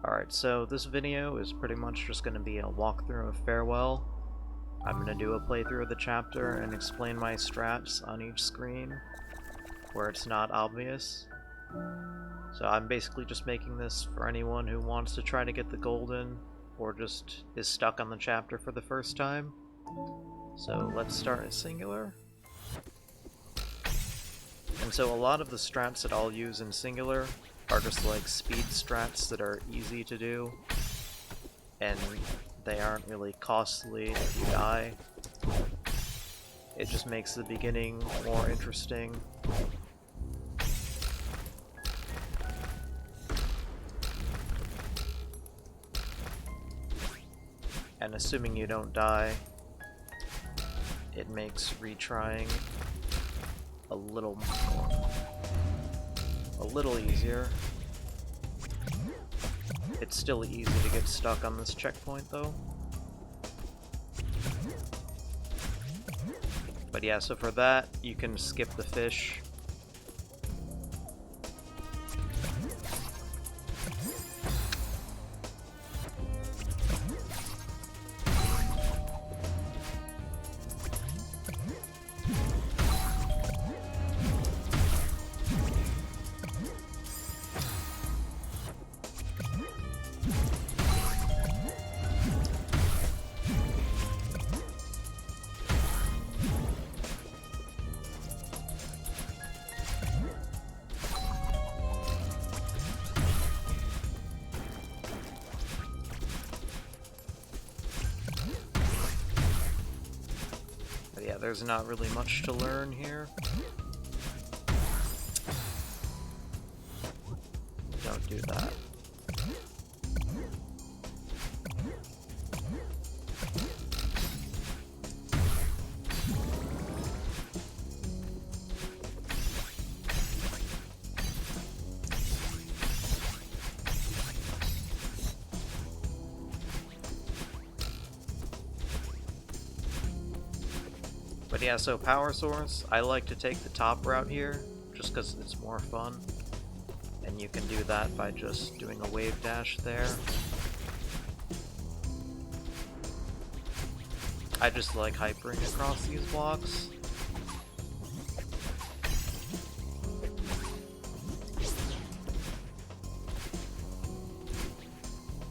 Alright, so this video is pretty much just going to be a walkthrough of Farewell. I'm going to do a playthrough of the chapter and explain my strats on each screen where it's not obvious. So I'm basically just making this for anyone who wants to try to get the golden or just is stuck on the chapter for the first time. So let's start at singular. And so a lot of the strats that I'll use in singular are just like speed strats that are easy to do, and they aren't really costly if you die. It just makes the beginning more interesting. And assuming you don't die, it makes retrying a little easier. It's still easy to get stuck on this checkpoint though. But yeah, so for that, you can skip the fish. Yeah, there's not really much to learn here. Don't do that. But yeah, so power source, I like to take the top route here, just because it's more fun. And you can do that by just doing a wave dash there. I just like hypering across these blocks.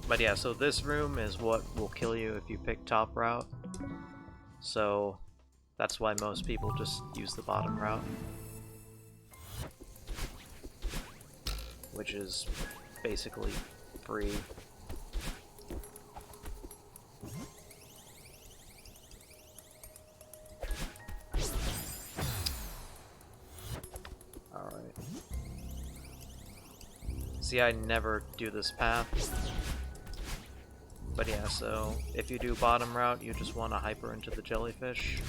But yeah, so this room is what will kill you if you pick top route. So that's why most people just use the bottom route, which is basically free. Alright. See, I never do this path. But yeah, so if you do bottom route, you just want to hyper into the jellyfish.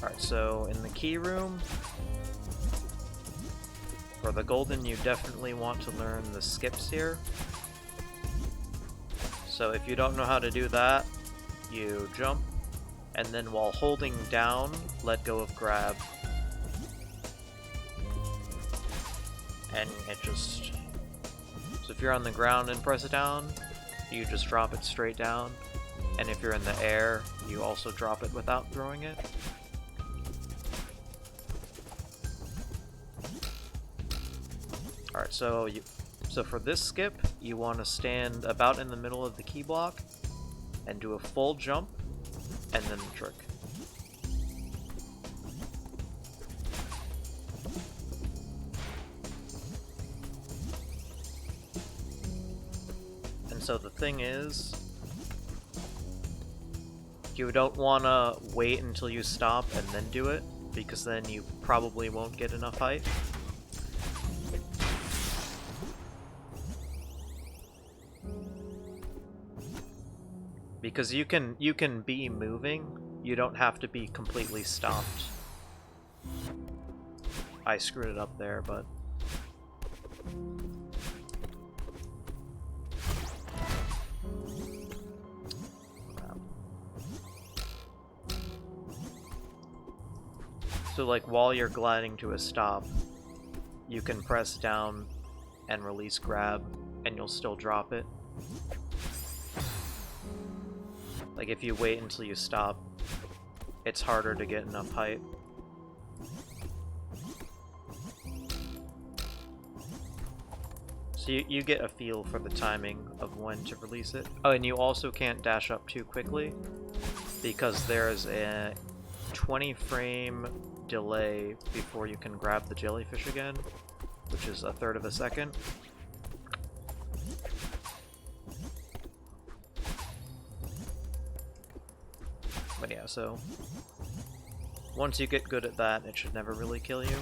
Alright, so in the key room, for the golden, you definitely want to learn the skips here. So if you don't know how to do that, you jump, and then while holding down, let go of grab. And it just... So if you're on the ground and press it down, you just drop it straight down. And if you're in the air, you also drop it without throwing it. Alright, so for this skip, you want to stand about in the middle of the key block and do a full jump, and then the trick. And so the thing is, you don't want to wait until you stop and then do it, because then you probably won't get enough height. Because you can be moving, You don't have to be completely stopped. I screwed it up there, but... So like while you're gliding to a stop, you can press down and release grab, and you'll still drop it. Like if you wait until you stop, it's harder to get enough height. So you get a feel for the timing of when to release it. Oh, and you also can't dash up too quickly because there's a 20 frame delay before you can grab the jellyfish again, which is 1/3 of a second. But yeah, so once you get good at that, it should never really kill you.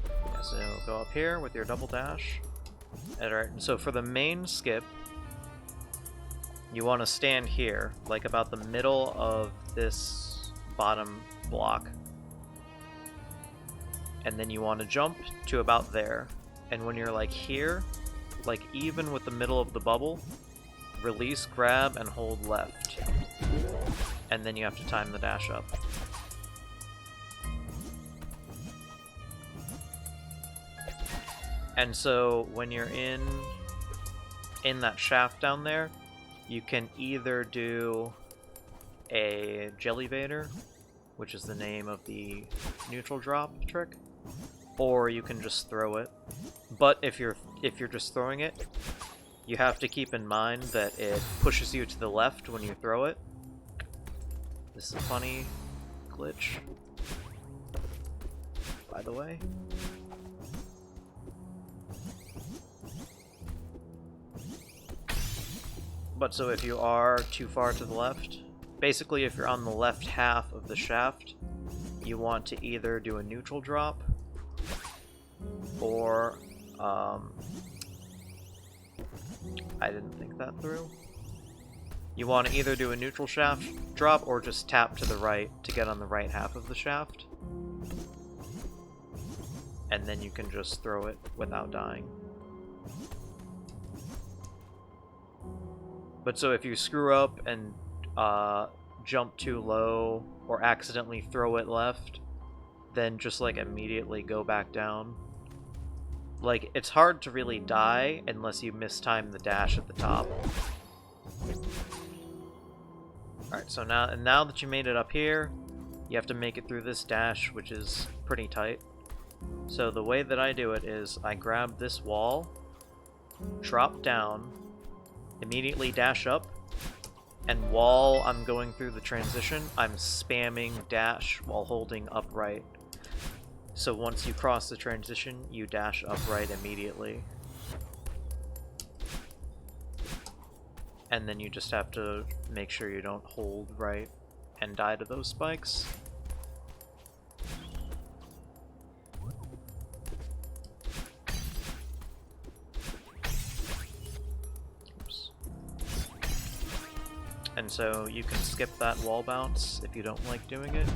Yeah, so go up here with your double dash. Alright, so for the main skip, you want to stand here, like about the middle of this bottom block. And then you want to jump to about there. And when you're like here, like even with the middle of the bubble, release, grab, and hold left. And then you have to time the dash up. And so when you're in that shaft down there, you can either do a Jellyvader, which is the name of the neutral drop trick, or you can just throw it. But if you're just throwing it, you have to keep in mind that it pushes you to the left when you throw it. This is a funny glitch, by the way. But so if you are too far to the left, basically if you're on the left half of the shaft, you want to either do a neutral drop or I didn't think that through. You want to either do a neutral shaft drop or just tap to the right to get on the right half of the shaft. And then you can just throw it without dying. But so if you screw up and jump too low or accidentally throw it left, then just like immediately go back down. Like, it's hard to really die unless you mistime the dash at the top. Alright, so now that you made it up here, you have to make it through this dash, which is pretty tight. So the way that I do it is I grab this wall, drop down, immediately dash up, and while I'm going through the transition, I'm spamming dash while holding upright. So once you cross the transition, you dash upright immediately. And then you just have to make sure you don't hold right and die to those spikes. Oops. And so you can skip that wall bounce if you don't like doing it.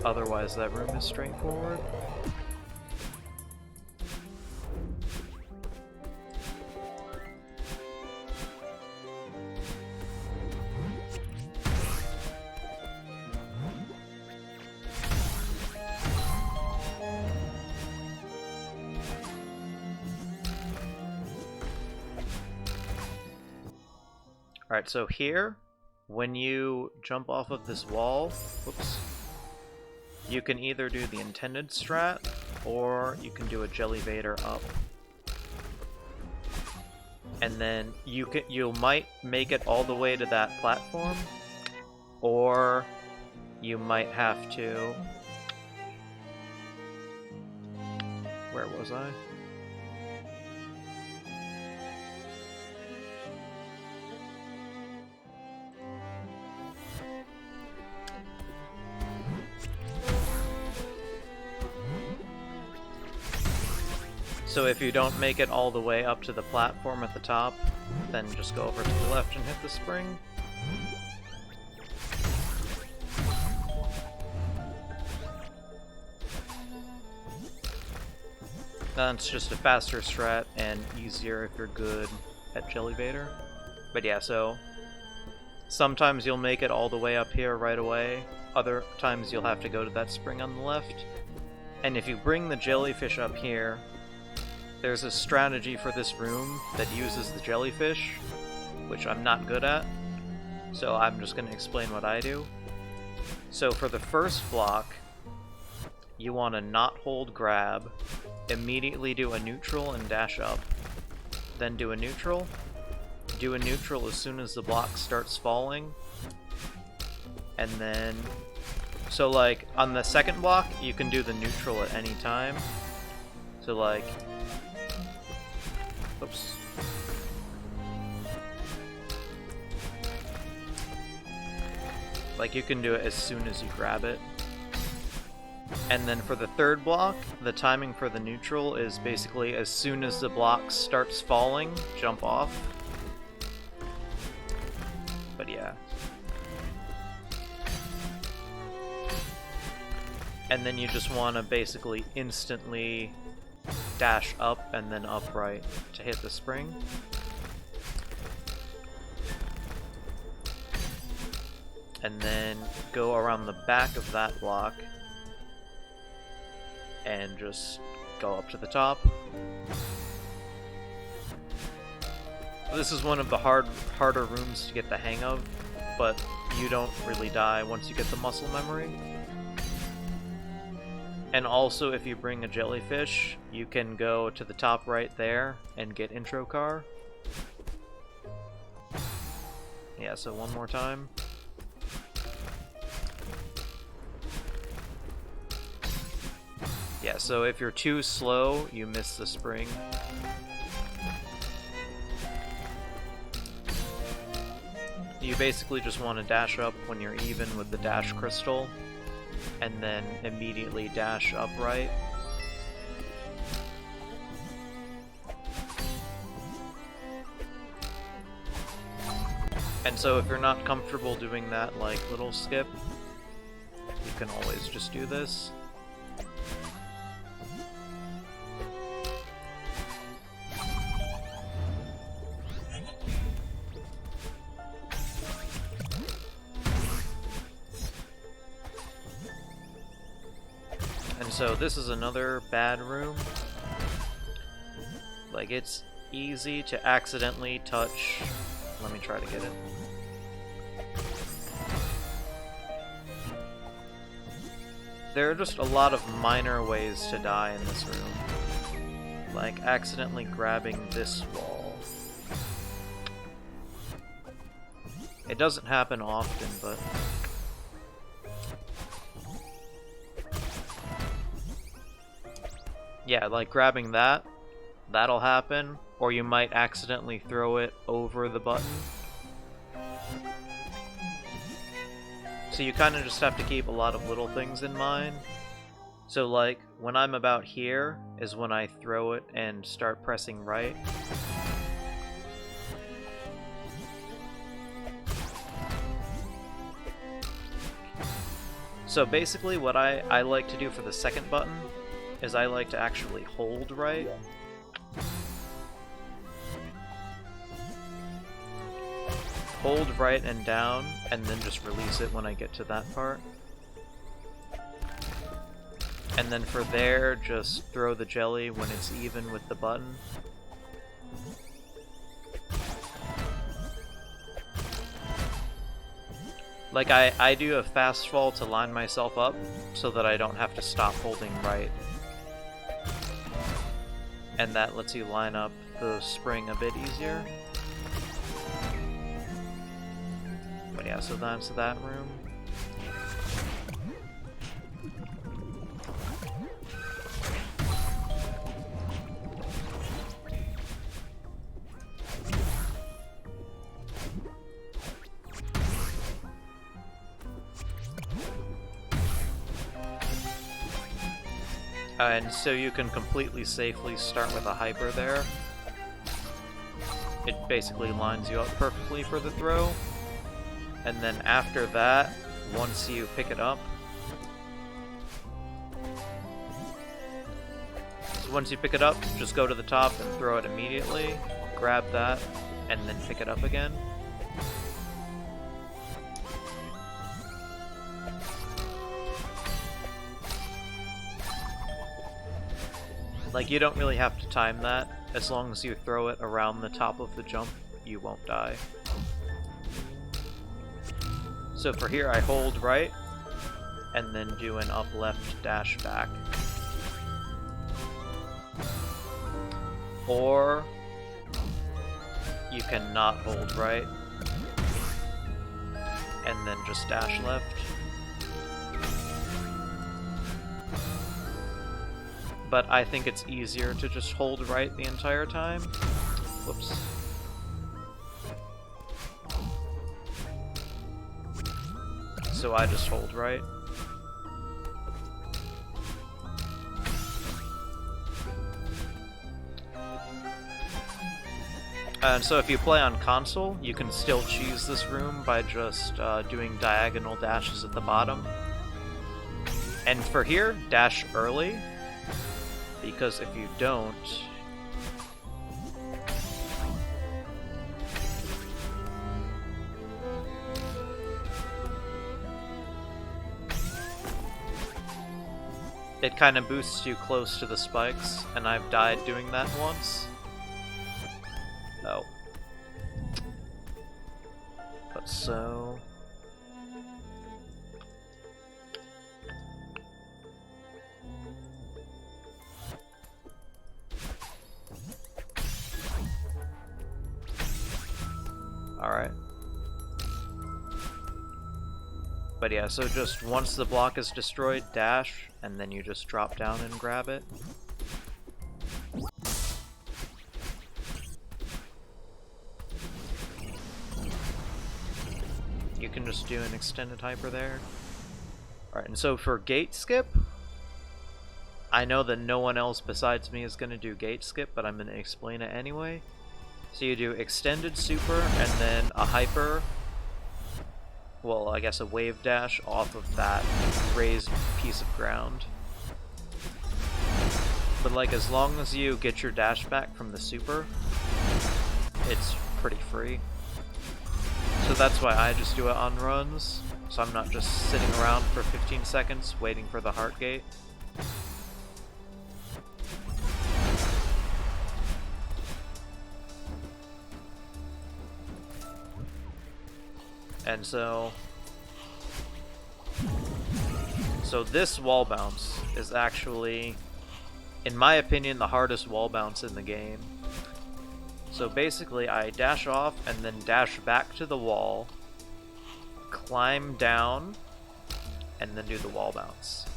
Otherwise, that room is straightforward. Alright, so here, when you jump off of this wall, whoops, you can either do the intended strat, or you can do a Jellyvader up. And then you might make it all the way to that platform, or you might have to... Where was I? So if you don't make it all the way up to the platform at the top, then just go over to the left and hit the spring. That's just a faster strat and easier if you're good at Jellybaiter. But yeah, so sometimes you'll make it all the way up here right away, other times you'll have to go to that spring on the left. And if you bring the jellyfish up here, there's a strategy for this room that uses the jellyfish, which I'm not good at, so I'm just going to explain what I do. So for the first block, you want to not hold grab, immediately do a neutral and dash up, then do a neutral as soon as the block starts falling, and then, so like on the second block you can do the neutral at any time, so like, oops, like you can do it as soon as you grab it. And then for the third block, the timing for the neutral is basically as soon as the block starts falling, jump off. But yeah. And then you just want to basically instantly dash up and then upright to hit the spring. And then go around the back of that block and just go up to the top. This is one of the harder rooms to get the hang of, but you don't really die once you get the muscle memory. And also, if you bring a jellyfish, you can go to the top right there and get intro car. Yeah, so one more time. Yeah, so if you're too slow, you miss the spring. You basically just want to dash up when you're even with the dash crystal, and then immediately dash upright. And so if you're not comfortable doing that like little skip, you can always just do this. So this is another bad room. Like, it's easy to accidentally touch. Let me try to get it. There are just a lot of minor ways to die in this room. Like accidentally grabbing this wall. It doesn't happen often, but yeah, like grabbing that, that'll happen, or you might accidentally throw it over the button. So you kind of just have to keep a lot of little things in mind. So like, when I'm about here is when I throw it and start pressing right. So basically what I like to do for the second button is I like to actually hold right. Hold right and down, and then just release it when I get to that part. And then for there, just throw the jelly when it's even with the button. Like I do a fast fall to line myself up so that I don't have to stop holding right. And that lets you line up the spring a bit easier. But yeah, so that's that room. And so you can completely safely start with a hyper there. It basically lines you up perfectly for the throw. And then after that, once you pick it up, once you pick it up, just go to the top and throw it immediately, grab that, and then pick it up again. Like, you don't really have to time that. As long as you throw it around the top of the jump, you won't die. So for here, I hold right, and then do an up left dash back. Or you can not hold right and then just dash left. But I think it's easier to just hold right the entire time. Whoops. So I just hold right. And so if you play on console, you can still cheese this room by just doing diagonal dashes at the bottom. And for here, dash early, because if you don't, it kind of boosts you close to the spikes, and I've died doing that once. Oh. But so... Alright. But yeah, so just once the block is destroyed, dash, and then you just drop down and grab it. You can just do an extended hyper there. Alright, and so for gate skip, I know that no one else besides me is going to do gate skip, but I'm going to explain it anyway. So you do extended super, and then a hyper, well, I guess a wave dash off of that raised piece of ground. But like, as long as you get your dash back from the super, it's pretty free. So that's why I just do it on runs, so I'm not just sitting around for 15 seconds waiting for the heart gate. And so this wall bounce is actually, in my opinion, the hardest wall bounce in the game. So basically, I dash off and then dash back to the wall, climb down, and then do the wall bounce.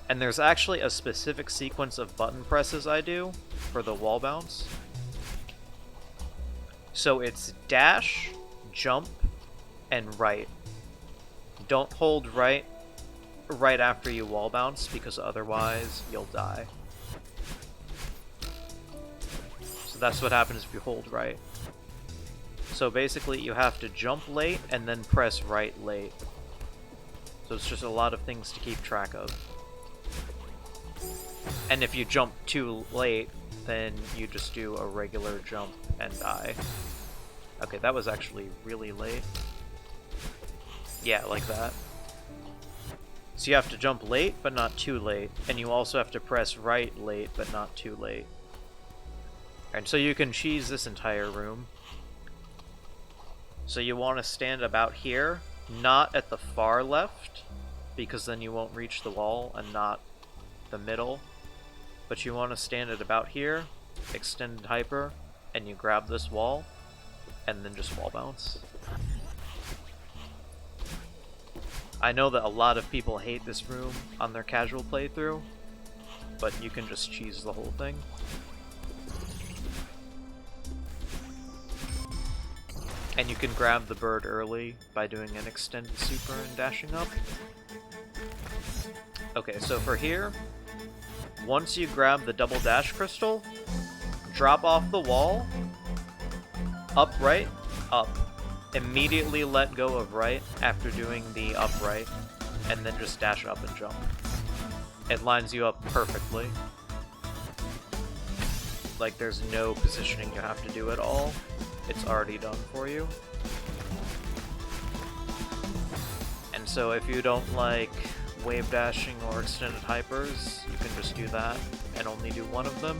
And there's actually a specific sequence of button presses I do for the wall bounce. So it's dash, jump, and right. Don't hold right after you wall bounce, because otherwise you'll die. So that's what happens if you hold right. So basically you have to jump late and then press right late. So it's just a lot of things to keep track of. And if you jump too late, then you just do a regular jump and die. Okay, that was actually really late. Yeah, like that. So you have to jump late, but not too late. And you also have to press right late, but not too late. And so you can cheese this entire room. So you want to stand about here, not at the far left, because then you won't reach the wall, and not the middle. But you want to stand at about here, extended hyper, and you grab this wall, and then just wall bounce. I know that a lot of people hate this room on their casual playthrough, but you can just cheese the whole thing. And you can grab the bird early by doing an extended super and dashing up. Okay, so for here, once you grab the double dash crystal, drop off the wall, up right, up. Immediately let go of right after doing the upright, and then just dash up and jump. It lines you up perfectly. Like, there's no positioning you have to do at all. It's already done for you. And so if you don't like wave dashing or extended hypers, you can just do that and only do one of them.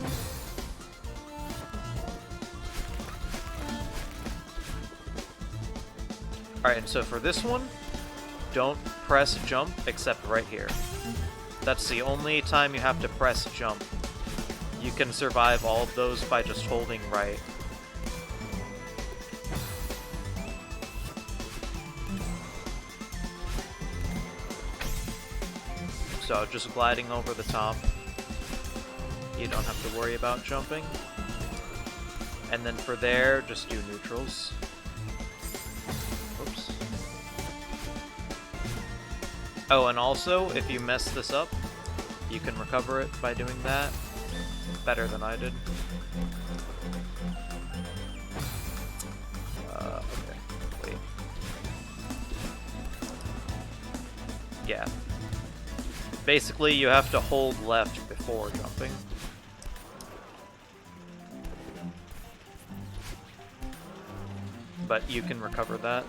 Alright, and so for this one, don't press jump except right here. That's the only time you have to press jump. You can survive all of those by just holding right. So just gliding over the top, you don't have to worry about jumping. And then for there, just do neutrals. Oops. Oh, and also, if you mess this up, you can recover it by doing that. Better than I did. Okay, wait. Yeah. Basically, you have to hold left before jumping. But you can recover that.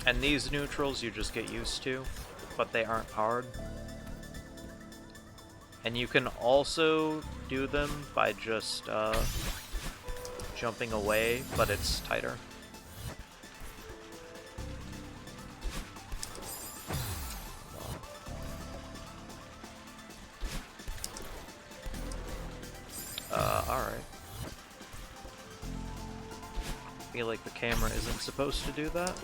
And these neutrals you just get used to, but they aren't hard. And you can also do them by just jumping away, but it's tighter. Alright. I feel like the camera isn't supposed to do that.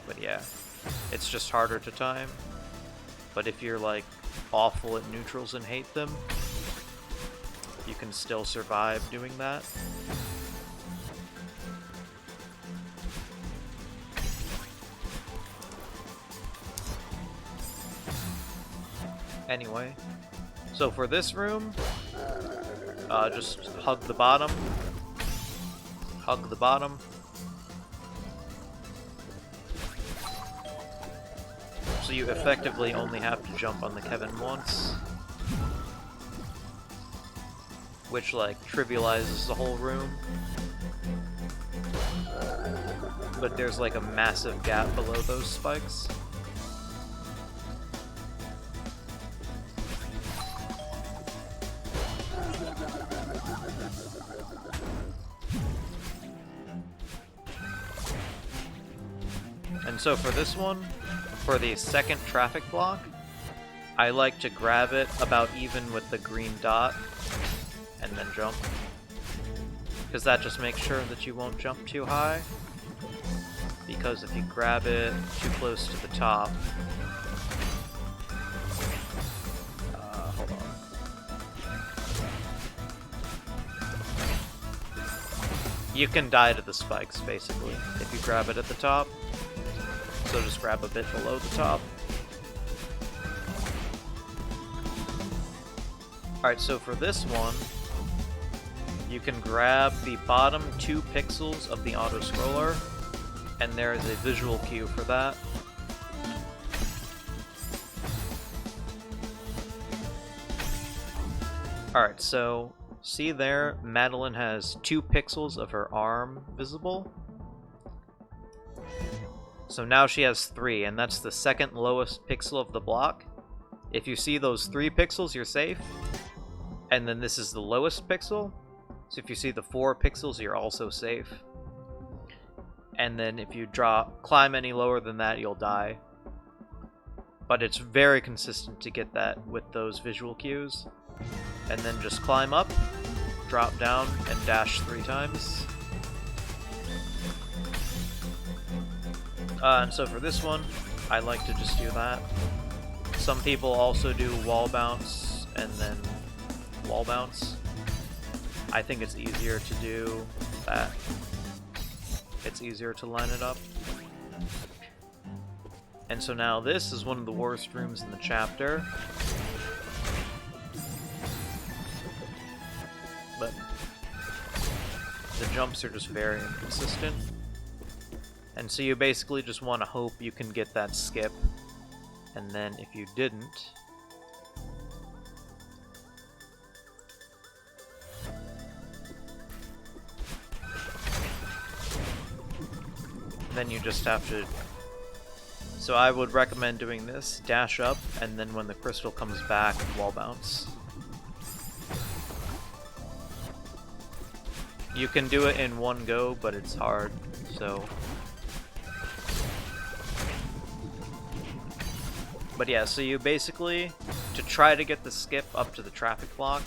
But yeah, it's just harder to time. But if you're like awful at neutrals and hate them, you can still survive doing that. Anyway, so for this room, just hug the bottom. Hug the bottom. So you effectively only have to jump on the Kevin once. Which, like, trivializes the whole room. But there's, like, a massive gap below those spikes. And so for this one, for the second traffic block, I like to grab it about even with the green dot and then jump. Because that just makes sure that you won't jump too high. Because if you grab it too close to the top... hold on. You can die to the spikes, basically, if you grab it at the top. So just grab a bit below the top. Alright, so for this one, you can grab the bottom 2 pixels of the auto-scroller, and there is a visual cue for that. Alright, so see there, Madeline has 2 pixels of her arm visible. So now she has 3, and that's the second lowest pixel of the block. If you see those 3 pixels, you're safe. And then this is the lowest pixel. So if you see the 4 pixels, you're also safe. And then if you climb any lower than that, you'll die. But it's very consistent to get that with those visual cues. And then just climb up, drop down, and dash 3 times. And so for this one, I like to just do that. Some people also do wall bounce and then wall bounce. I think it's easier to do that. It's easier to line it up. And so now this is one of the worst rooms in the chapter. But the jumps are just very inconsistent. And so you basically just want to hope you can get that skip. And then if you didn't, then you just have to... So I would recommend doing this, dash up, and then when the crystal comes back, wall bounce. You can do it in one go, but it's hard, so... But yeah, so you basically, to try to get the skip up to the traffic block,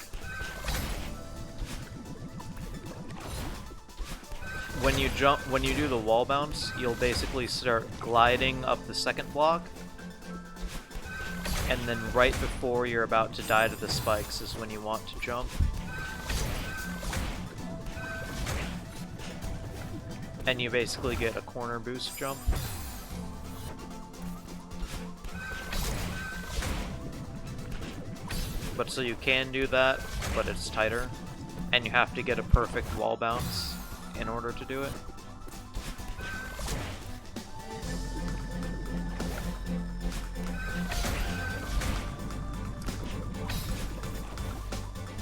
when you do the wall bounce, you'll basically start gliding up the second block, and then right before you're about to die to the spikes is when you want to jump. And you basically get a corner boost jump. But so you can do that, but it's tighter, and you have to get a perfect wall bounce in order to do it.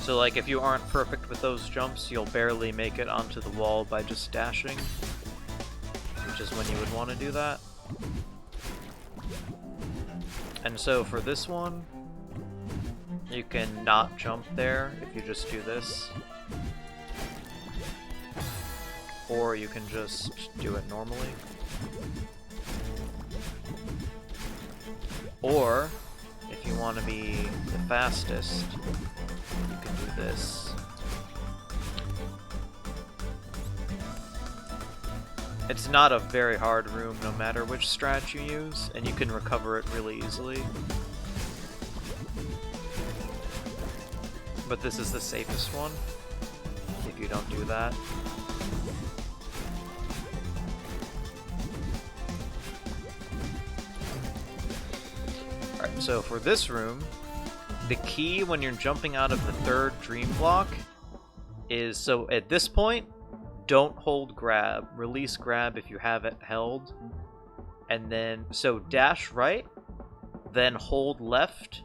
So like if you aren't perfect with those jumps, you'll barely make it onto the wall by just dashing, which is when you would want to do that. And so for this one, you can not jump there if you just do this. Or you can just do it normally. Or, if you want to be the fastest, you can do this. It's not a very hard room no matter which strat you use, and you can recover it really easily. But this is the safest one, if you don't do that. Alright, so for this room, the key when you're jumping out of the third dream block is, so at this point, don't hold grab. Release grab if you have it held. And then, so dash right, then hold left,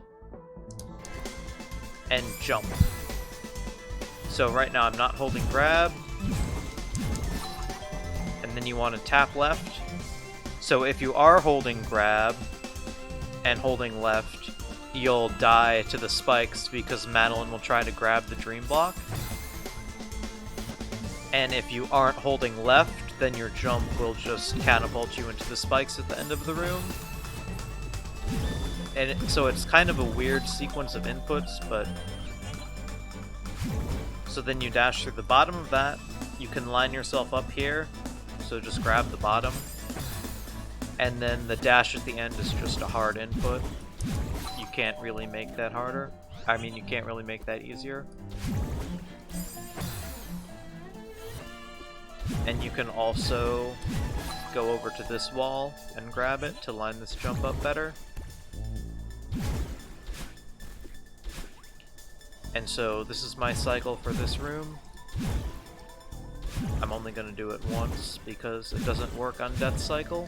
and jump. So right now I'm not holding grab, and then you want to tap left. So if you are holding grab and holding left, you'll die to the spikes because Madeline will try to grab the dream block. And if you aren't holding left, then your jump will just catapult you into the spikes at the end of the room. And so it's kind of a weird sequence of inputs, but... So then you dash through the bottom of that, you can line yourself up here, so just grab the bottom. And then the dash at the end is just a hard input. You can't really make that harder. I mean, you can't really make that easier. And you can also go over to this wall and grab it to line this jump up better. And so this is my cycle for this room. I'm only going to do it once because it doesn't work on Death Cycle.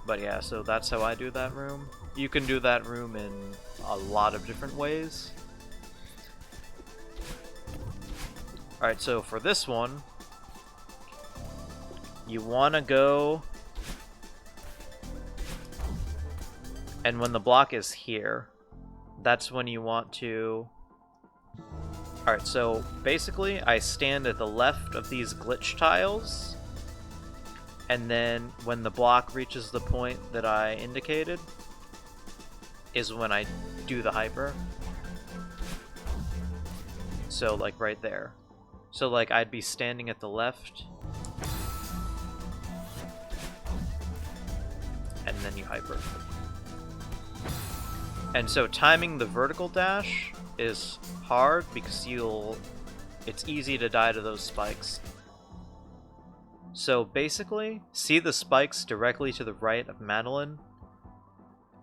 But yeah, so that's how I do that room. You can do that room in a lot of different ways. Alright, so for this one, you want to go... And when the block is here, that's when you want to... Alright, so basically I stand at the left of these glitch tiles, and then when the block reaches the point that I indicated, is when I do the hyper. So like right there. So like I'd be standing at the left, and then you hyper. And so timing the vertical dash is hard because it's easy to die to those spikes. So basically, see the spikes directly to the right of Madeline?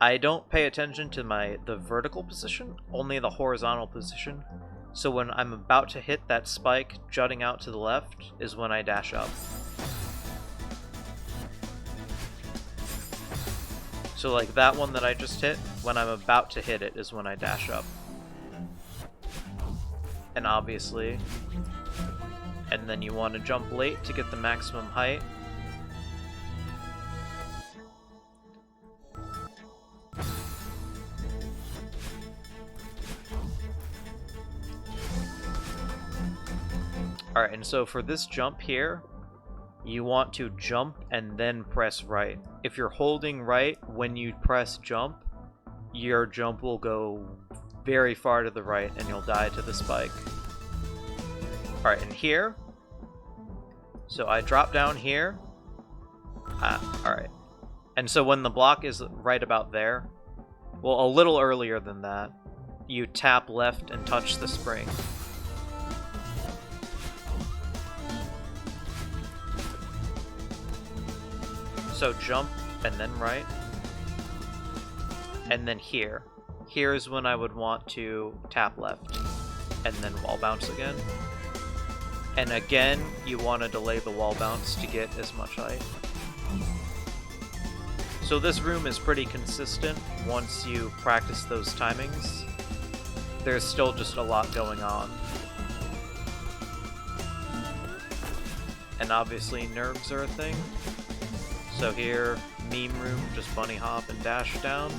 I don't pay attention to the vertical position, only the horizontal position. So when I'm about to hit that spike jutting out to the left is when I dash up. So like that one that I just hit, when I'm about to hit it is when I dash up. And obviously, and then you want to jump late to get the maximum height. Alright, and so for this jump here, you want to jump and then press right. If you're holding right when you press jump, your jump will go very far to the right and you'll die to the spike. Alright, and here, so I drop down here. Alright. And so when the block is right about there, well, a little earlier than that, you tap left and touch the spring. So jump and then right. And then here. Here's when I would want to tap left and then wall bounce again. And again, you want to delay the wall bounce to get as much height. So this room is pretty consistent once you practice those timings. There's still just a lot going on. And obviously nerves are a thing. So here, meme room, just bunny hop and dash down.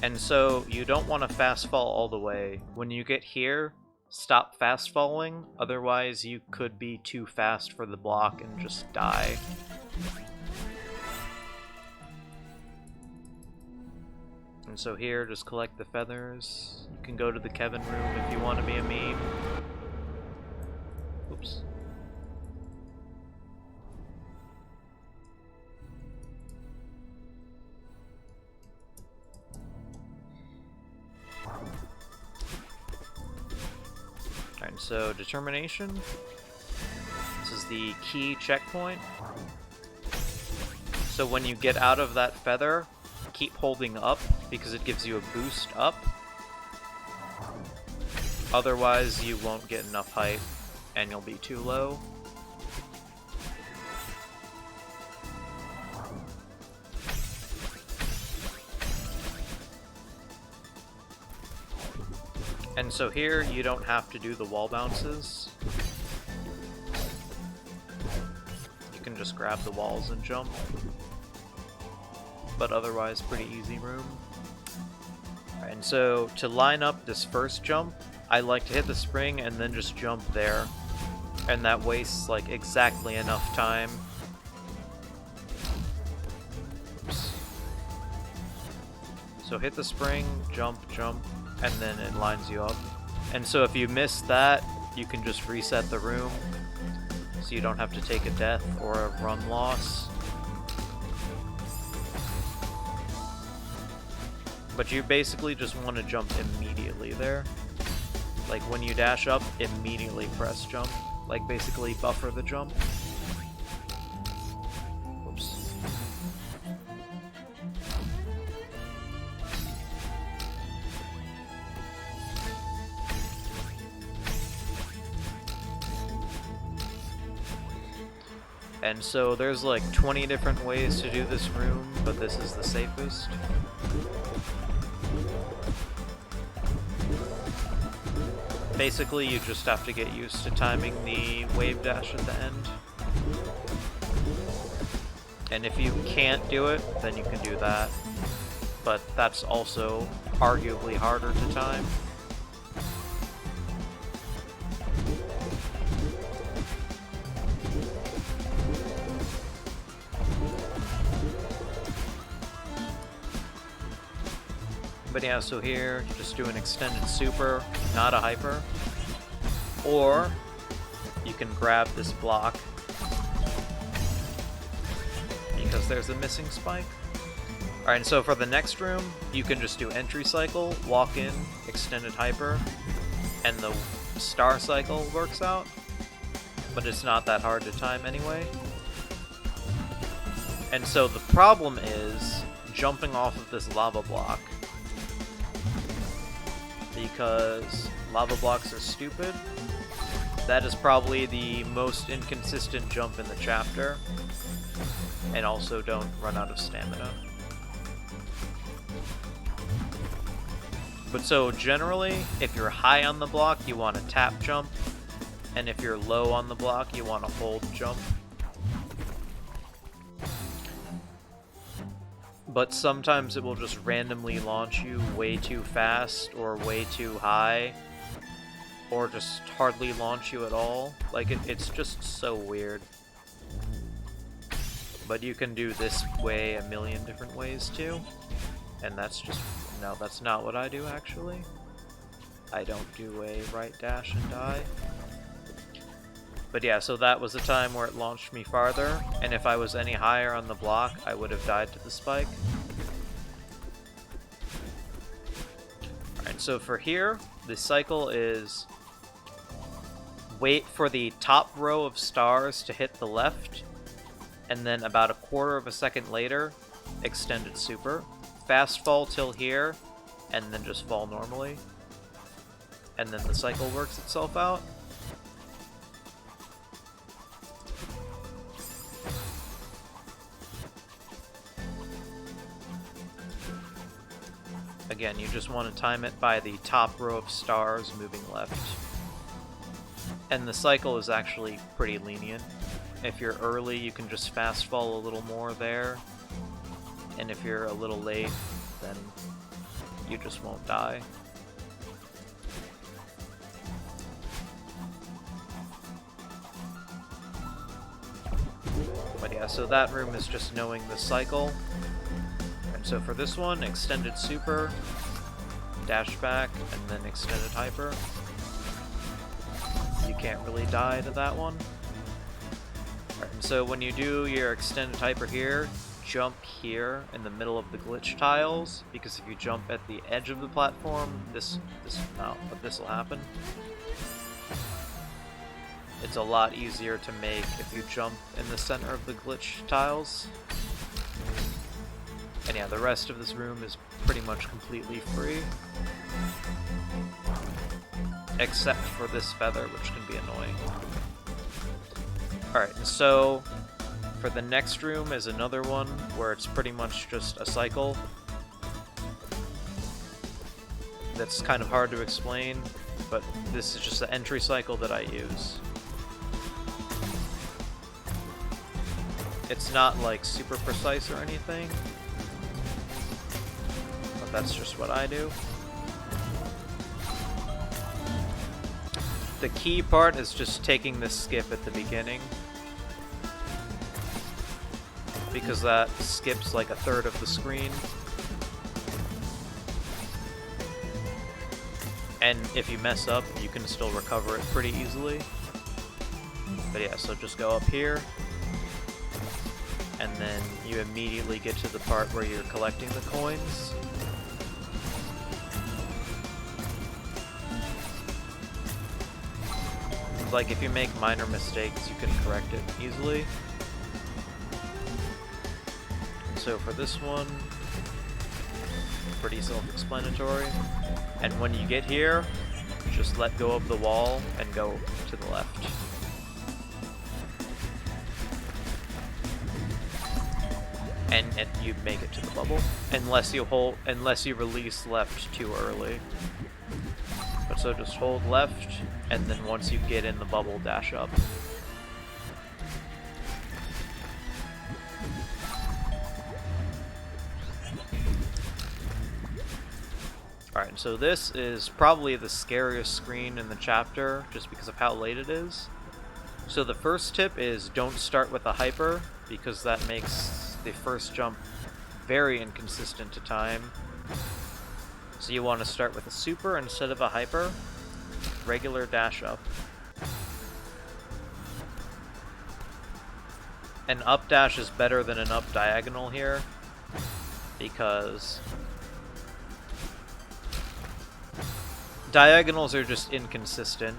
And so you don't want to fast fall all the way. When you get here, stop fast falling, otherwise you could be too fast for the block and just die. And so here, just collect the feathers. You can go to the Kevin room if you want to be a meme. Oops. Alright, so determination. This is the key checkpoint. So when you get out of that feather, keep holding up because it gives you a boost up. Otherwise you won't get enough height and you'll be too low. And so here you don't have to do the wall bounces. You can just grab the walls and jump. But otherwise pretty easy room. And so to line up this first jump, I like to hit the spring and then just jump there. And that wastes like exactly enough time. Oops. So hit the spring, jump, jump, and then it lines you up. And so if you miss that, you can just reset the room. So you don't have to take a death or a run loss. But you basically just want to jump immediately there. Like when you dash up, immediately press jump. Like basically buffer the jump. Whoops. And so there's like 20 different ways to do this room, but this is the safest. Basically, you just have to get used to timing the wave dash at the end. And if you can't do it, then you can do that. But that's also arguably harder to time. But yeah, so here, just do an extended super, not a hyper. Or you can grab this block because there's a missing spike. Alright, and so for the next room, you can just do entry cycle, walk in, extended hyper, and the star cycle works out. But it's not that hard to time anyway. And so the problem is jumping off of this lava block. Because lava blocks are stupid. That is probably the most inconsistent jump in the chapter. And also don't run out of stamina. But so generally, if you're high on the block, you want to tap jump. And if you're low on the block, you want to hold jump. But sometimes it will just randomly launch you way too fast or way too high. Or just hardly launch you at all. Like, it's just so weird. But you can do this way a million different ways too. And that's just... no, that's not what I do actually. I don't do a right dash and die. But yeah, so that was the time where it launched me farther. And if I was any higher on the block, I would have died to the spike. Alright, so for here, the cycle is... wait for the top row of stars to hit the left, and then about a quarter of a second later, extended super. Fast fall till here, and then just fall normally. And then the cycle works itself out. Again, you just want to time it by the top row of stars moving left. And the cycle is actually pretty lenient. If you're early, you can just fast fall a little more there. And if you're a little late, then you just won't die. But yeah, so that room is just knowing the cycle. And so for this one, extended super, dash back, and then extended hyper. You can't really die to that one. Alright, and so when you do your extended hyper here, jump here in the middle of the glitch tiles, because if you jump at the edge of the platform, this will happen. It's a lot easier to make if you jump in the center of the glitch tiles. And yeah, the rest of this room is pretty much completely free. Except for this feather, which can be annoying. Alright, and so for the next room is another one where it's pretty much just a cycle. That's kind of hard to explain, but this is just the entry cycle that I use. It's not like super precise or anything, but that's just what I do. The key part is just taking this skip at the beginning, because that skips like a third of the screen. And if you mess up, you can still recover it pretty easily. But yeah, so just go up here, and then you immediately get to the part where you're collecting the coins. Like, if you make minor mistakes, you can correct it easily. So for this one, pretty self-explanatory. And when you get here, just let go of the wall and go to the left. And you make it to the bubble, unless you release left too early. But so just hold left, and then once you get in the bubble, dash up. Alright, so this is probably the scariest screen in the chapter, just because of how late it is. So the first tip is don't start with a hyper, because that makes the first jump very inconsistent to time. So you want to start with a super instead of a hyper. Regular dash up. An up dash is better than an up diagonal here, because diagonals are just inconsistent.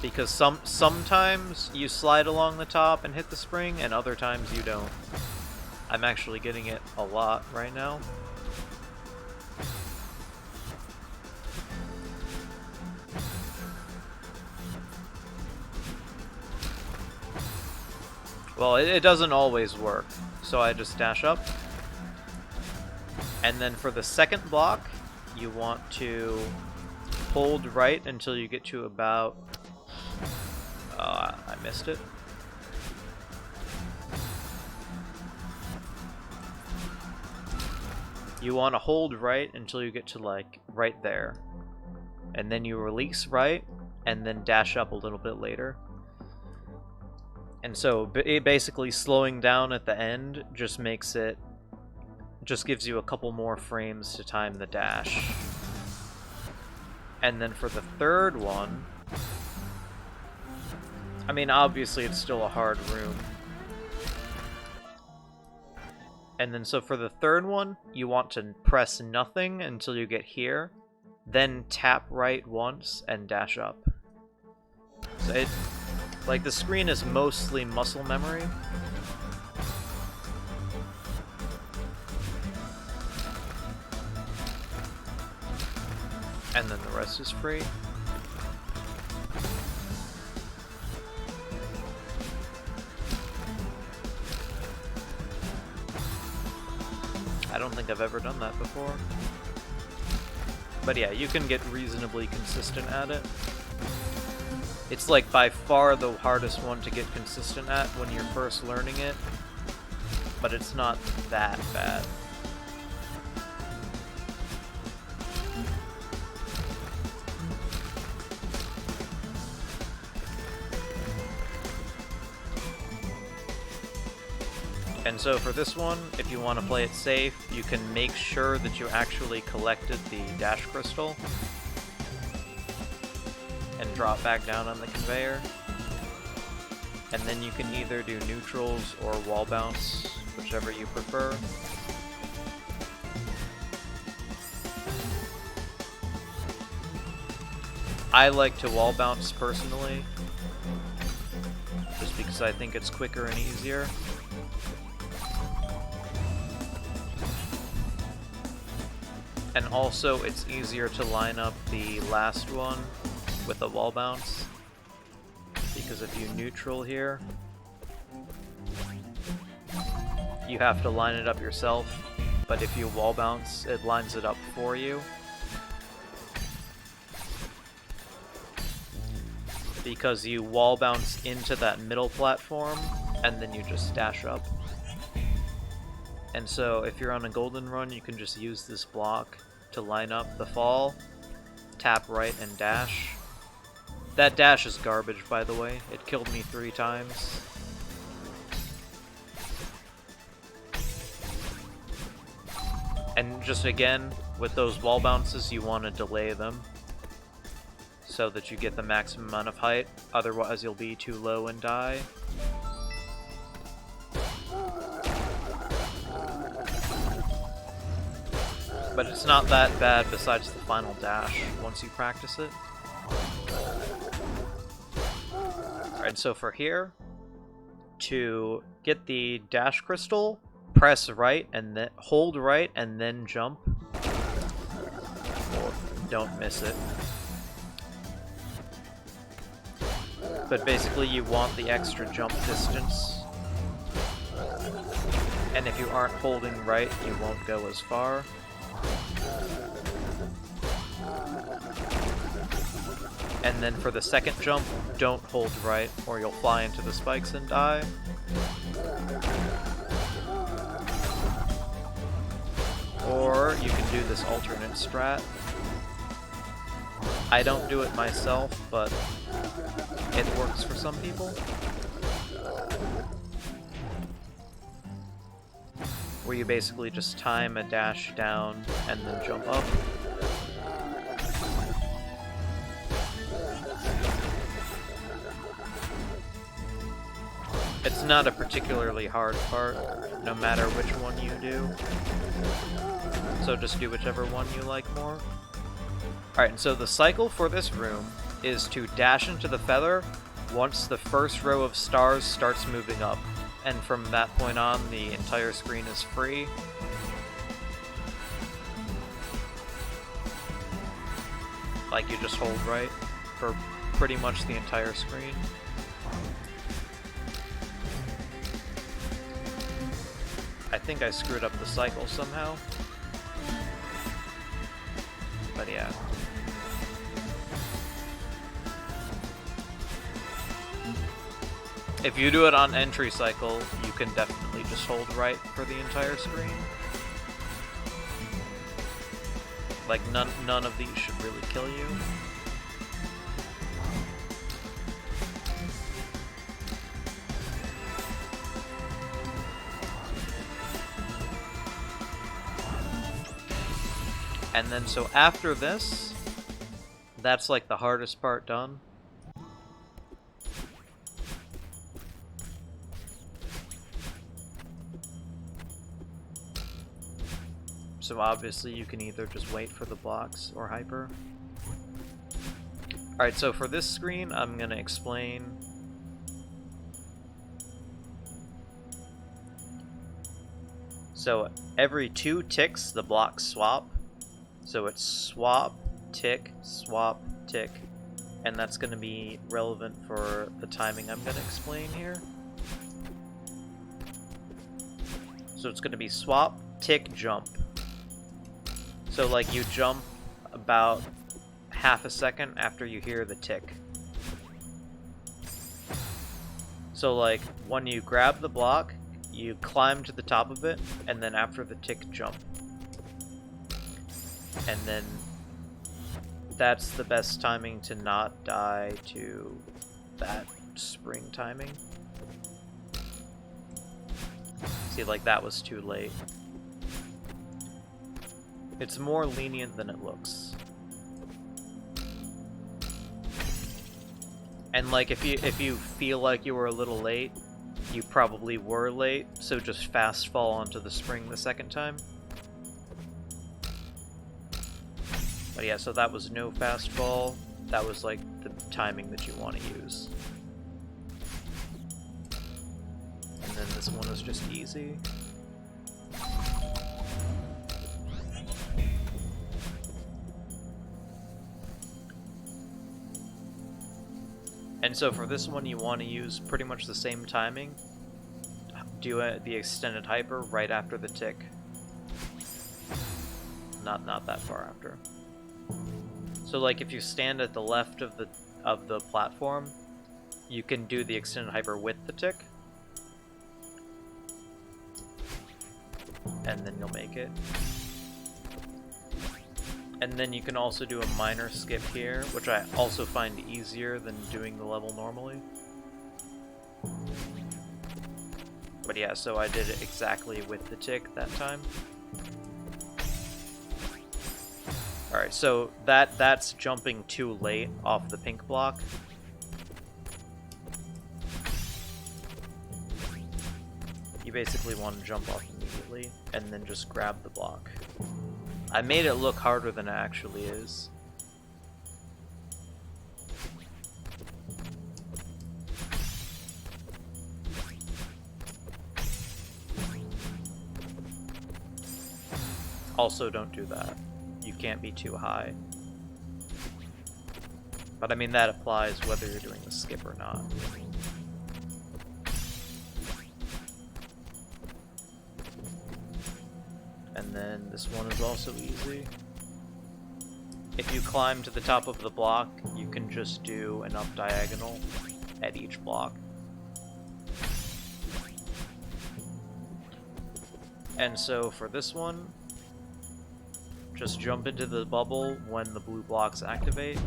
Because sometimes you slide along the top and hit the spring, and other times you don't. I'm actually getting it a lot right now. Well, it doesn't always work, so I just dash up. And then for the second block, you want to hold right until you get to about... I missed it. You want to hold right until you get to, like, right there. And then you release right, and then dash up a little bit later. And so, basically slowing down at the end just makes it... just gives you a couple more frames to time the dash. And then for the third one... I mean, obviously it's still a hard room. And then so for the third one, you want to press nothing until you get here, then tap right once and dash up. So it, like, the screen is mostly muscle memory. And then the rest is free. I don't think I've ever done that before. But yeah, you can get reasonably consistent at it. It's like by far the hardest one to get consistent at when you're first learning it, but it's not that bad. And so for this one, if you want to play it safe, you can make sure that you actually collected the dash crystal and drop back down on the conveyor. And then you can either do neutrals or wall bounce, whichever you prefer. I like to wall bounce personally, just because I think it's quicker and easier. And also, it's easier to line up the last one with a wall bounce, because if you neutral here, you have to line it up yourself, but if you wall bounce, it lines it up for you. Because you wall bounce into that middle platform, and then you just dash up. And so, if you're on a golden run, you can just use this block to line up the fall, tap right, and dash. That dash is garbage, by the way. It killed me 3 times. And just again, with those wall bounces, you want to delay them so that you get the maximum amount of height, otherwise you'll be too low and die. But it's not that bad besides the final dash, once you practice it. Alright, so for here, to get the dash crystal, press right and then hold right and then jump. Or don't miss it. But basically you want the extra jump distance. And if you aren't holding right, you won't go as far. And then for the second jump, don't hold right, or you'll fly into the spikes and die. Or you can do this alternate strat. I don't do it myself, but it works for some people. where you basically just time a dash down and then jump up. It's not a particularly hard part, no matter which one you do. So just do whichever one you like more. Alright, and so the cycle for this room is to dash into the feather once the first row of stars starts moving up. And from that point on, the entire screen is free. Like, you just hold right for pretty much the entire screen. I think I screwed up the cycle somehow. But yeah. If you do it on entry cycle, you can definitely just hold right for the entire screen. Like, none of these should really kill you. And then, so after this, that's like the hardest part done. So obviously you can either just wait for the blocks or hyper. Alright, so for this screen, I'm gonna explain. So every 2 ticks, the blocks swap. So it's swap, tick, and that's going to be relevant for the timing I'm going to explain here. So it's going to be swap, tick, jump. So like you jump about half a second after you hear the tick. So like when you grab the block, you climb to the top of it, and then after the tick, jump. And then that's the best timing to not die to that spring timing. See, like that was too late. It's more lenient than it looks. And like if you feel like you were a little late, you probably were late, so just fast fall onto the spring the second time. But yeah, so that was no fast fall. That was like the timing that you want to use. And then this one is just easy. And so for this one, you want to use pretty much the same timing. Do the extended hyper right after the tick. Not that far after. So like if you stand at the left of the platform, you can do the extended hyper with the tick. And then you'll make it. And then you can also do a minor skip here, which I also find easier than doing the level normally. But yeah, so I did it exactly with the tick that time. Alright, so that's jumping too late off the pink block. You basically want to jump off immediately, and then just grab the block. I made it look harder than it actually is. Also, don't do that. You can't be too high. But I mean, that applies whether you're doing the skip or not. And then this one is also easy. If you climb to the top of the block, you can just do an up diagonal at each block. And so for this one, just jump into the bubble when the blue blocks activate,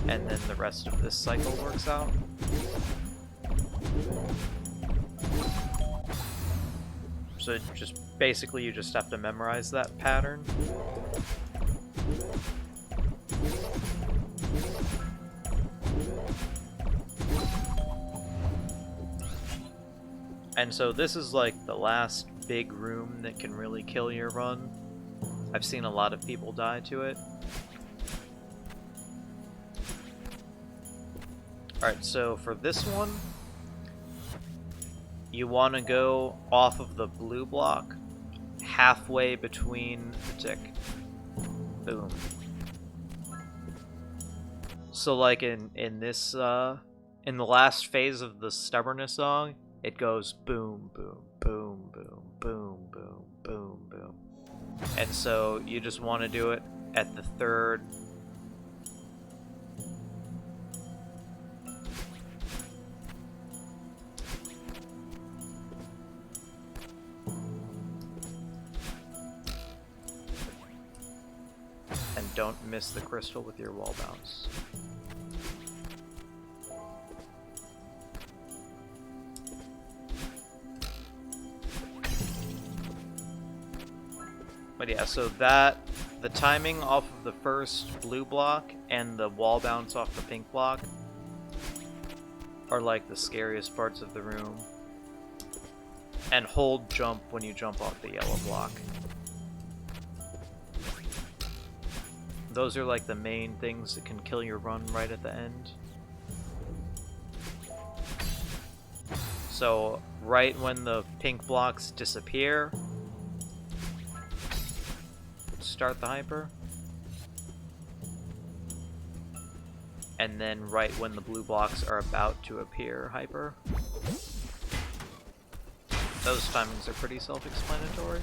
and then the rest of this cycle works out. So basically you just have to memorize that pattern. And so this is like the last big room that can really kill your run. I've seen a lot of people die to it. Alright, so for this one, you want to go off of the blue block, halfway between the tick. Boom. So like in this, in the last phase of the Stubbornness song, it goes boom, boom, boom, boom, boom, boom, boom, boom. And so you just want to do it at the third. And don't miss the crystal with your wall bounce. But yeah, so the timing off of the first blue block and the wall bounce off the pink block are like the scariest parts of the room. And hold jump when you jump off the yellow block. Those are like the main things that can kill your run right at the end. So right when the pink blocks disappear, start the hyper. And then right when the blue blocks are about to appear, hyper. Those timings are pretty self-explanatory.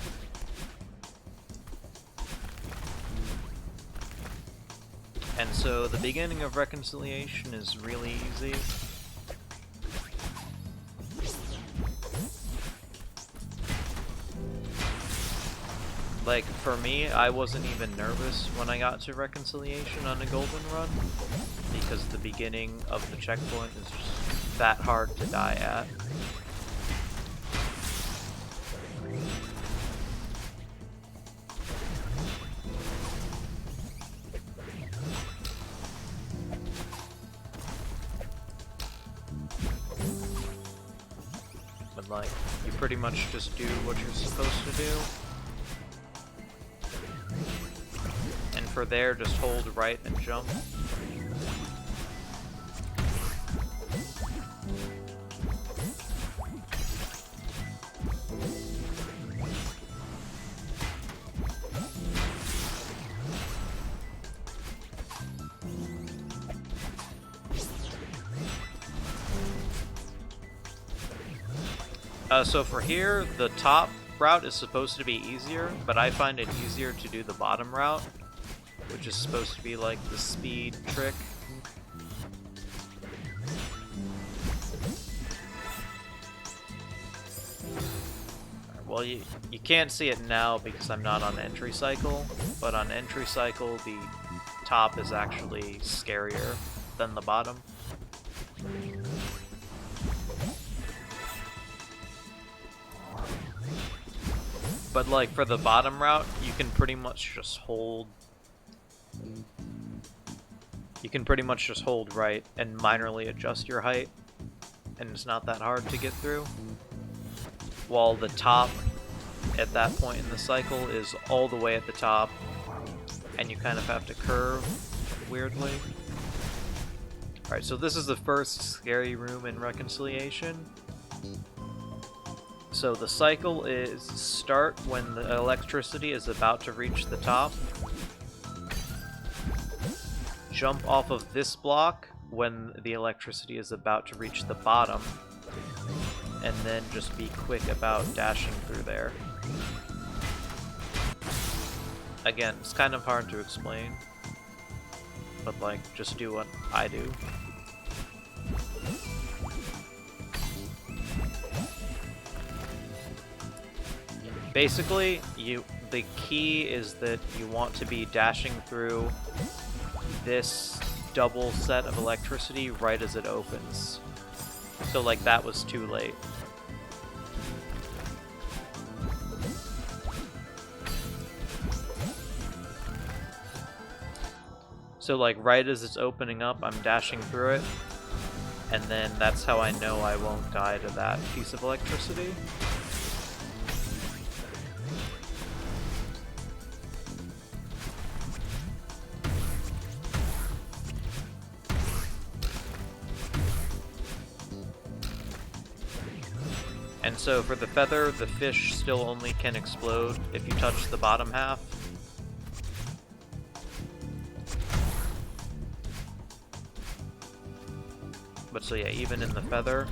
And so the beginning of Reconciliation is really easy. Like, for me, I wasn't even nervous when I got to Reconciliation on a golden run, because the beginning of the checkpoint is just that hard to die at. But like, you pretty much just do what you're supposed to do. And for there, just hold right and jump. So for here, the top route is supposed to be easier, but I find it easier to do the bottom route, which is supposed to be like the speed trick. Well, you can't see it now because I'm not on entry cycle, but on entry cycle the top is actually scarier than the bottom. But like for the bottom route, you can pretty much just hold. You can pretty much just hold right and minorly adjust your height, and it's not that hard to get through. While the top at that point in the cycle is all the way at the top, and you kind of have to curve weirdly. Alright, so this is the first scary room in Reconciliation. So the cycle is start when the electricity is about to reach the top. Jump off of this block when the electricity is about to reach the bottom. And then just be quick about dashing through there. Again, it's kind of hard to explain. But like, just do what I do. Basically, the key is that you want to be dashing through this double set of electricity right as it opens. So like that was too late. So like right as it's opening up, I'm dashing through it, and then that's how I know I won't die to that piece of electricity. And so for the feather, the fish still only can explode if you touch the bottom half. But so yeah, even in the feather,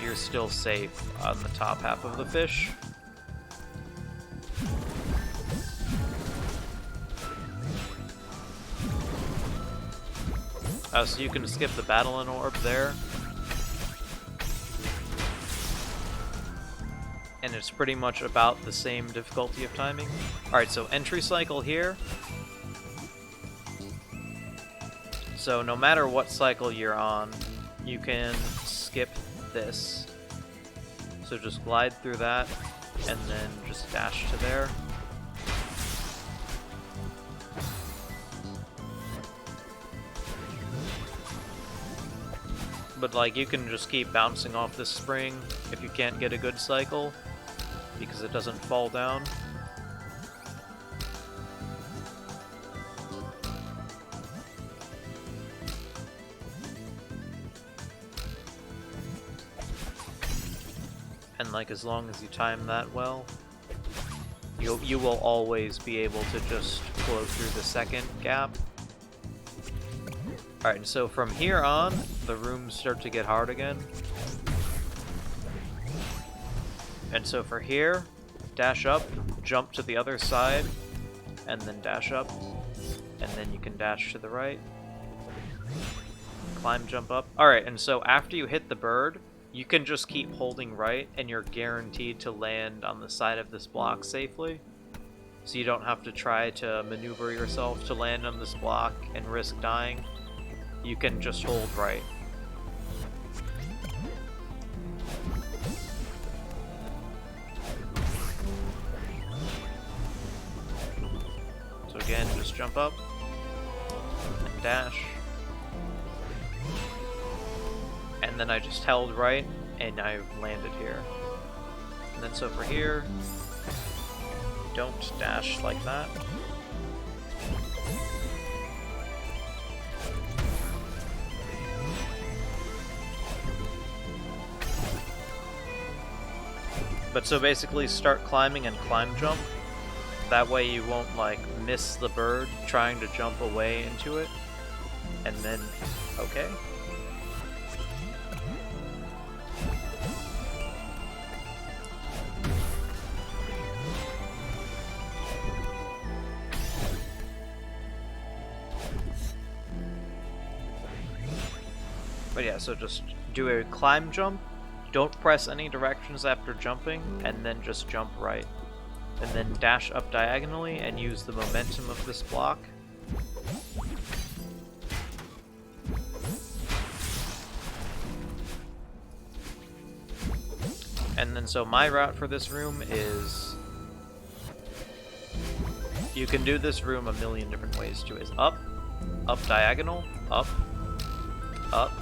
you're still safe on the top half of the fish. So you can skip the battling orb there. And it's pretty much about the same difficulty of timing. Alright, so entry cycle here. So no matter what cycle you're on, you can skip this. So just glide through that, and then just dash to there. But like, you can just keep bouncing off this spring if you can't get a good cycle, because it doesn't fall down. And like, as long as you time that well, you will always be able to just flow through the second gap. Alright, so from here on, the rooms start to get hard again. And so for here, dash up, jump to the other side, and then dash up, and then you can dash to the right. Climb, jump up. Alright, and so after you hit the bird, you can just keep holding right, and you're guaranteed to land on the side of this block safely. So you don't have to try to maneuver yourself to land on this block and risk dying. You can just hold right. So again, just jump up and dash. And then I just held right and I landed here. And then so for here, don't dash like that. But so basically start climbing and climb jump. That way you won't like miss the bird trying to jump away into it. And then, okay. But yeah, so just do a climb jump. Don't press any directions after jumping, and then just jump right. And then dash up diagonally and use the momentum of this block. And then so my route for this room is... You can do this room a million different ways too. Is up, up diagonal, up, up,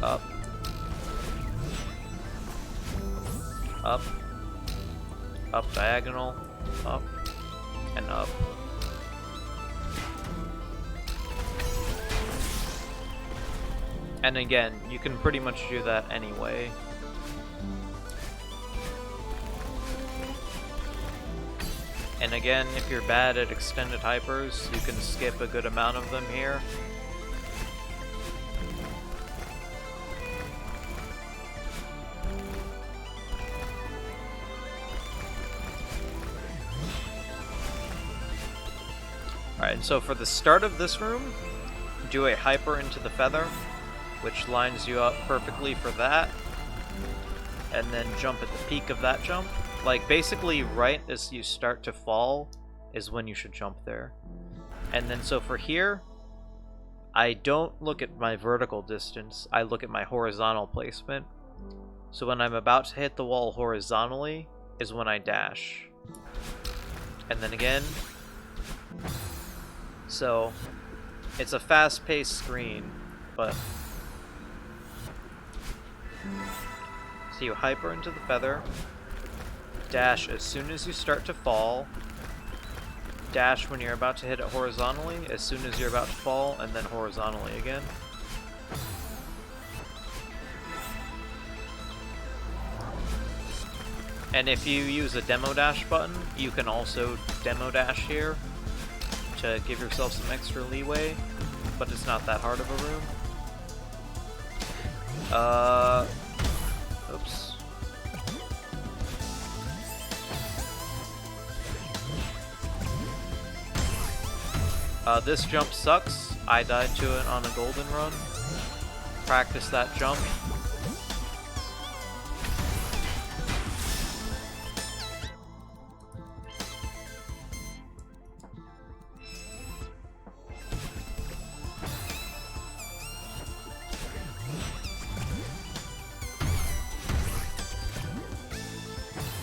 up, up, up diagonal, up, and up. And again, you can pretty much do that anyway. And again, if you're bad at extended hypers, you can skip a good amount of them here. Alright, so for the start of this room, do a hyper into the feather, which lines you up perfectly for that, and then jump at the peak of that jump. Like, basically right as you start to fall is when you should jump there. And then so for here, I don't look at my vertical distance, I look at my horizontal placement. So when I'm about to hit the wall horizontally is when I dash. and then again. So it's a fast-paced screen, but so you hyper into the feather, dash as soon as you start to fall, dash when you're about to hit it horizontally as soon as you're about to fall, and then horizontally again. And if you use a demo dash button, you can also demo dash here to give yourself some extra leeway, but it's not that hard of a room. Oops. This jump sucks. I died to it on a golden run. Practice that jump.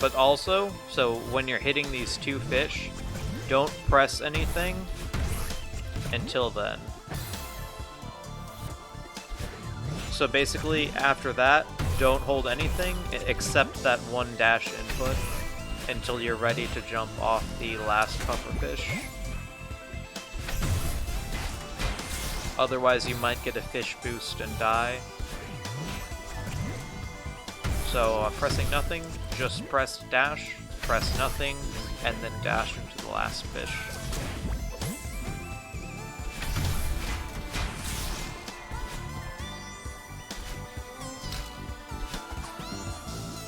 But also, so when you're hitting these two fish, don't press anything until then. So basically, after that, don't hold anything except that one dash input until you're ready to jump off the last pufferfish. Otherwise, you might get a fish boost and die. So pressing nothing, just press dash, press nothing, and then dash into the last fish.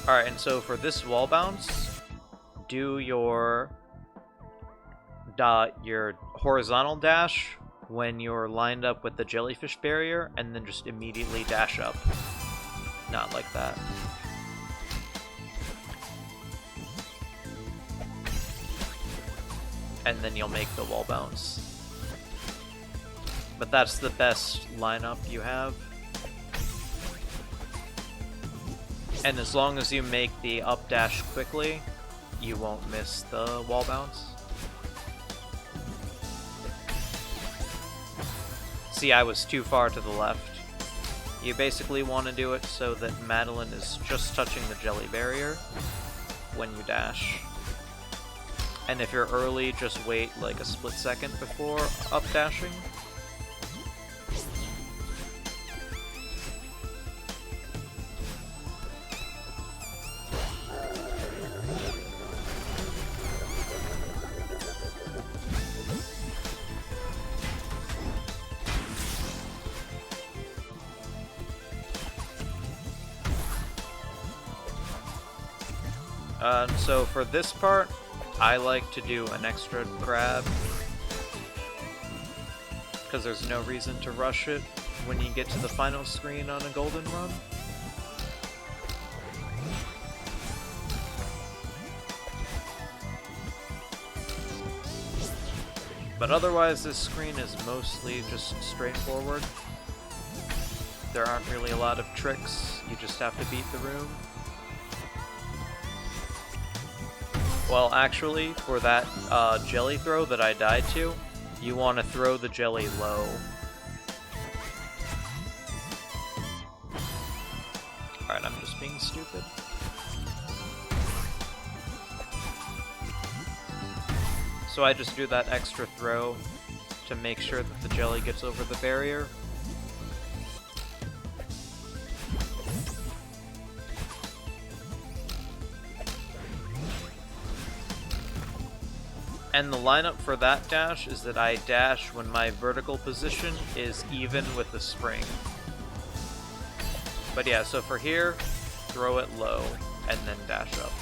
Alright, and so for this wall bounce, do your horizontal dash when you're lined up with the jellyfish barrier, and then just immediately dash up. Not like that. And then you'll make the wall bounce. But that's the best lineup you have. And as long as you make the up dash quickly, you won't miss the wall bounce. See, I was too far to the left. You basically want to do it so that Madeline is just touching the jelly barrier when you dash. And if you're early, just wait like a split second before up dashing. So for this part, I like to do an extra grab, because there's no reason to rush it when you get to the final screen on a golden run. But otherwise, this screen is mostly just straightforward. There aren't really a lot of tricks, you just have to beat the room. Well, actually, for that jelly throw that I died to, you want to throw the jelly low. Alright, I'm just being stupid. So I just do that extra throw to make sure that the jelly gets over the barrier. And the lineup for that dash is that I dash when my vertical position is even with the spring. But yeah, so for here, throw it low, and then dash up.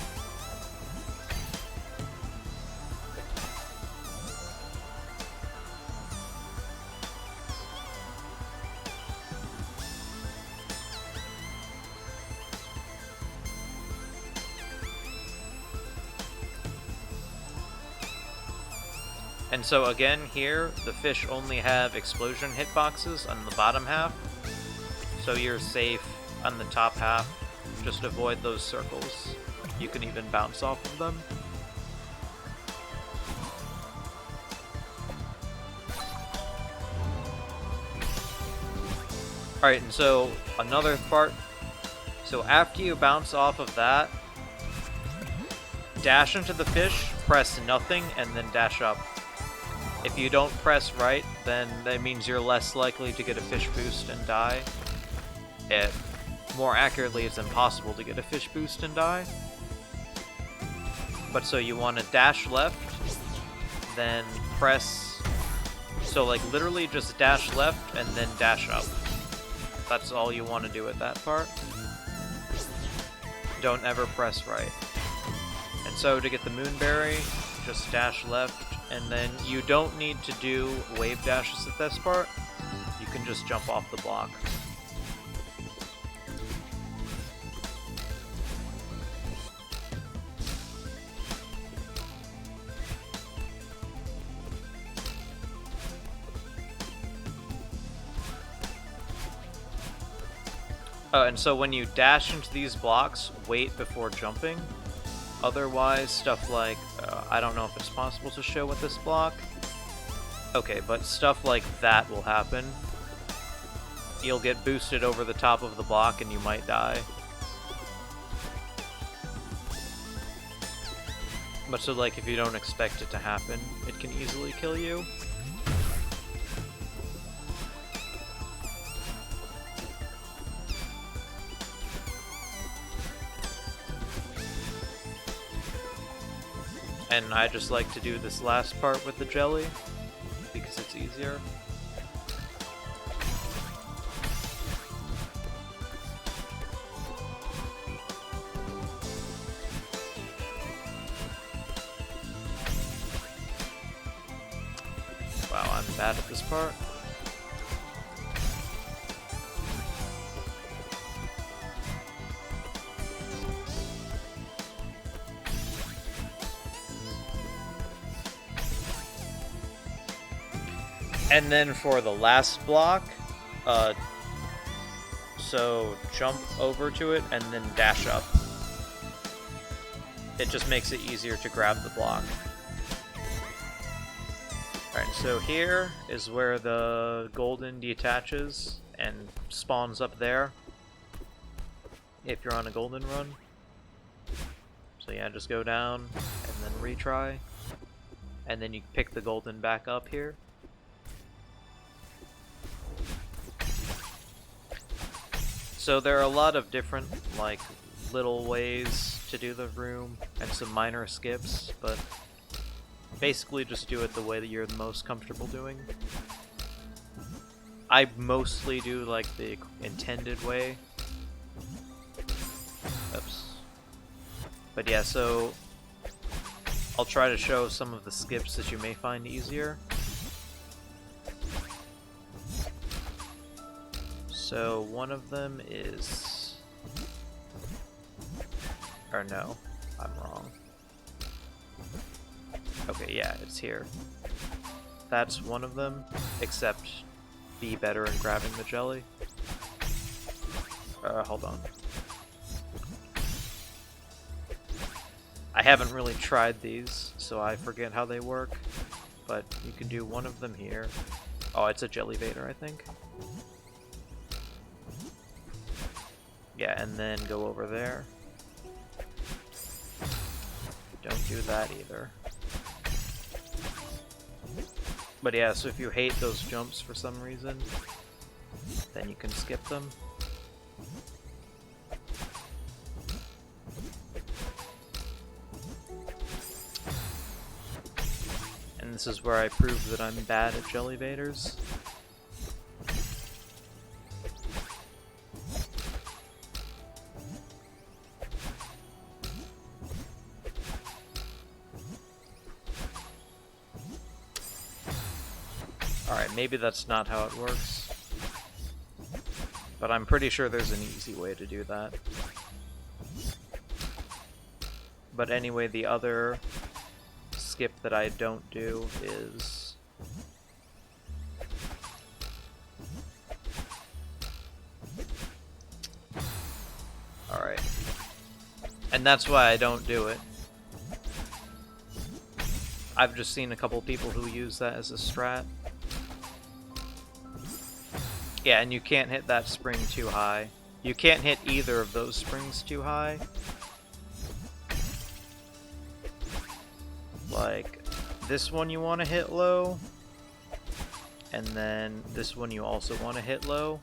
And so again here, the fish only have explosion hitboxes on the bottom half, so you're safe on the top half. Just avoid those circles. You can even bounce off of them. Alright, and so another part. So after you bounce off of that, dash into the fish, press nothing, and then dash up. If you don't press right, then that means you're less likely to get a fish boost and die. More accurately, it's impossible to get a fish boost and die. But so you want to dash left, then press... So like literally just dash left and then dash up. That's all you want to do at that part. Don't ever press right. And so to get the moonberry, just dash left, and then you don't need to do wave dashes at this part. You can just jump off the block. And so when you dash into these blocks, wait before jumping. Otherwise, stuff like, I don't know if it's possible to show with this block. Okay, but stuff like that will happen. You'll get boosted over the top of the block and you might die. But so like, if you don't expect it to happen, it can easily kill you. And I just like to do this last part with the jelly, because it's easier. Wow, I'm bad at this part. And then for the last block, so jump over to it and then dash up. It just makes it easier to grab the block. Alright, so here is where the golden detaches and spawns up there, if you're on a golden run. So yeah, just go down and then retry. And then you pick the golden back up here. So there are a lot of different, like, little ways to do the room, and some minor skips, but basically just do it the way that you're the most comfortable doing. I mostly do, like, the intended way. Oops. But yeah, so I'll try to show some of the skips that you may find easier. So one of them is... Or no, I'm wrong. Okay, yeah, it's here. That's one of them, except be better in grabbing the jelly. Hold on. I haven't really tried these, so I forget how they work, but you can do one of them here. Oh, it's a jelly vader, I think. Yeah, and then go over there. Don't do that either. But yeah, so if you hate those jumps for some reason, then you can skip them. And this is where I prove that I'm bad at jelly vaders. Alright, maybe that's not how it works. But I'm pretty sure there's an easy way to do that. But anyway, the other skip that I don't do is... Alright. And that's why I don't do it. I've just seen a couple people who use that as a strat. Yeah, and you can't hit that spring too high. You can't hit either of those springs too high. Like, this one you want to hit low, and then this one you also want to hit low.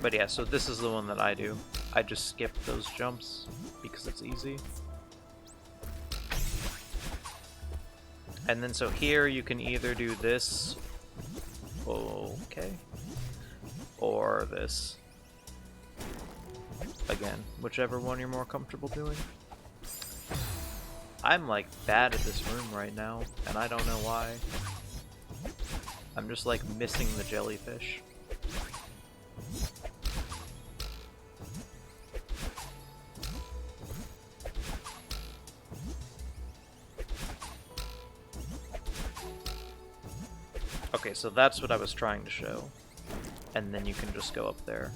But yeah, so this is the one that I do. I just skip those jumps because it's easy. And then so here you can either do this, okay, or this. Again, whichever one you're more comfortable doing. I'm like bad at this room right now, and I don't know why. I'm just like missing the jellyfish. Okay, so that's what I was trying to show. And then you can just go up there.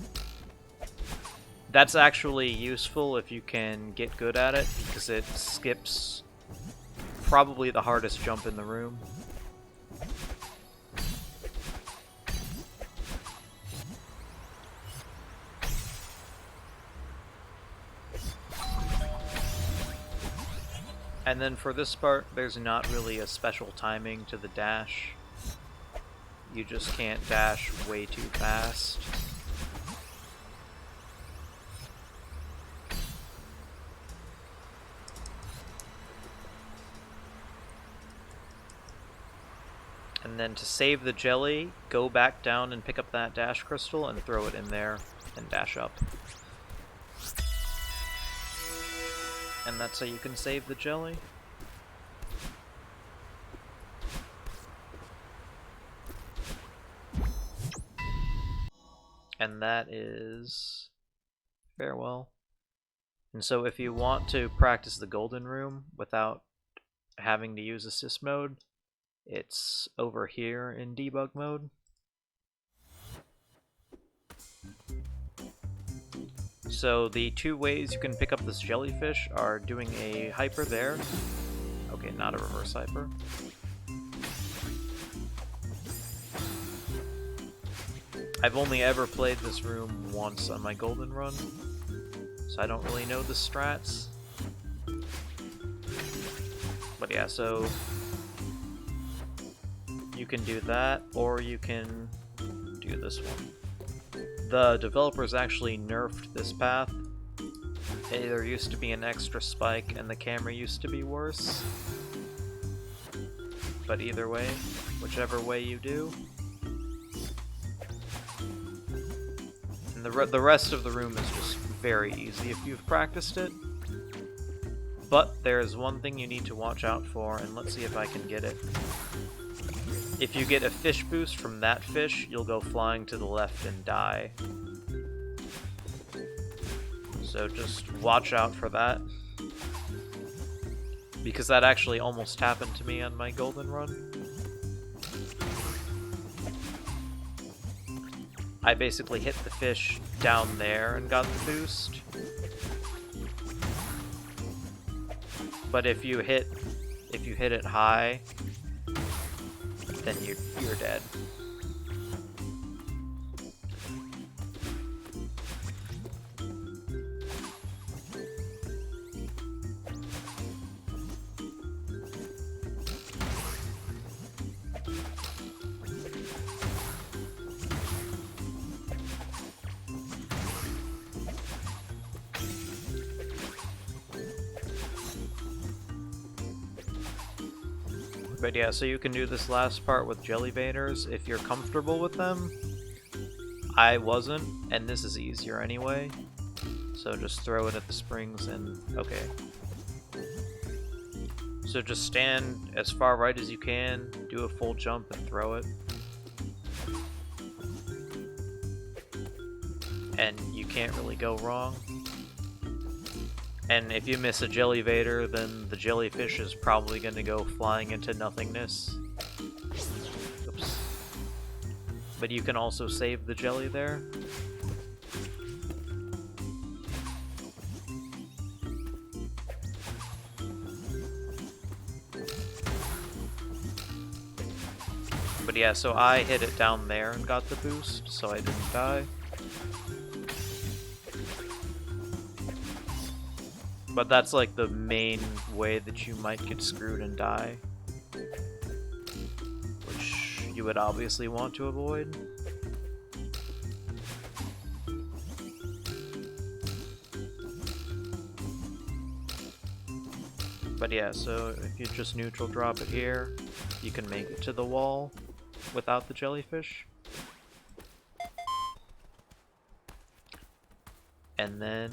That's actually useful if you can get good at it, because it skips probably the hardest jump in the room. And then for this part, there's not really a special timing to the dash. You just can't dash way too fast. And then to save the jelly, go back down and pick up that dash crystal and throw it in there and dash up. And that's how you can save the jelly. And that is farewell. And so if you want to practice the golden room without having to use assist mode, it's over here in debug mode. So the two ways you can pick up this jellyfish are doing a hyper there. Okay, not a reverse hyper. I've only ever played this room once on my golden run, so I don't really know the strats. But yeah, so you can do that, or you can do this one. The developers actually nerfed this path. There used to be an extra spike, and the camera used to be worse. But either way, whichever way you do. And the rest of the room is just very easy if you've practiced it. But there is one thing you need to watch out for, and let's see if I can get it. If you get a fish boost from that fish, you'll go flying to the left and die. So just watch out for that. Because that actually almost happened to me on my golden run. I basically hit the fish down there and got the boost. But if you hit it high, then you're dead. But yeah, so you can do this last part with jelly baiters if you're comfortable with them. I wasn't, and this is easier anyway. So just throw it at the springs and okay. So just stand as far right as you can, do a full jump and throw it. And you can't really go wrong. And if you miss a jelly baiter, then the jellyfish is probably going to go flying into nothingness. Oops. But you can also save the jelly there. But yeah, so I hit it down there and got the boost, so I didn't die. But that's like the main way that you might get screwed and die, which you would obviously want to avoid. But yeah, so if you just neutral drop it here, you can make it to the wall without the jellyfish. And then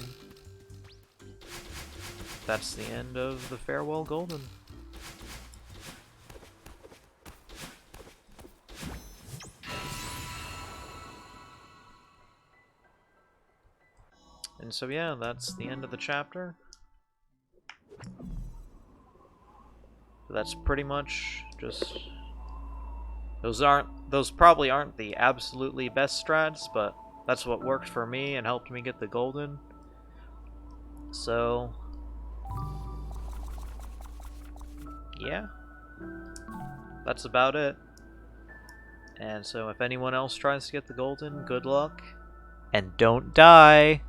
that's the end of the Farewell Golden. And so yeah, that's the end of the chapter. That's pretty much just... Those probably aren't the absolutely best strats, but that's what worked for me and helped me get the golden. So yeah, that's about it. And so if anyone else tries to get the golden, good luck, and don't die!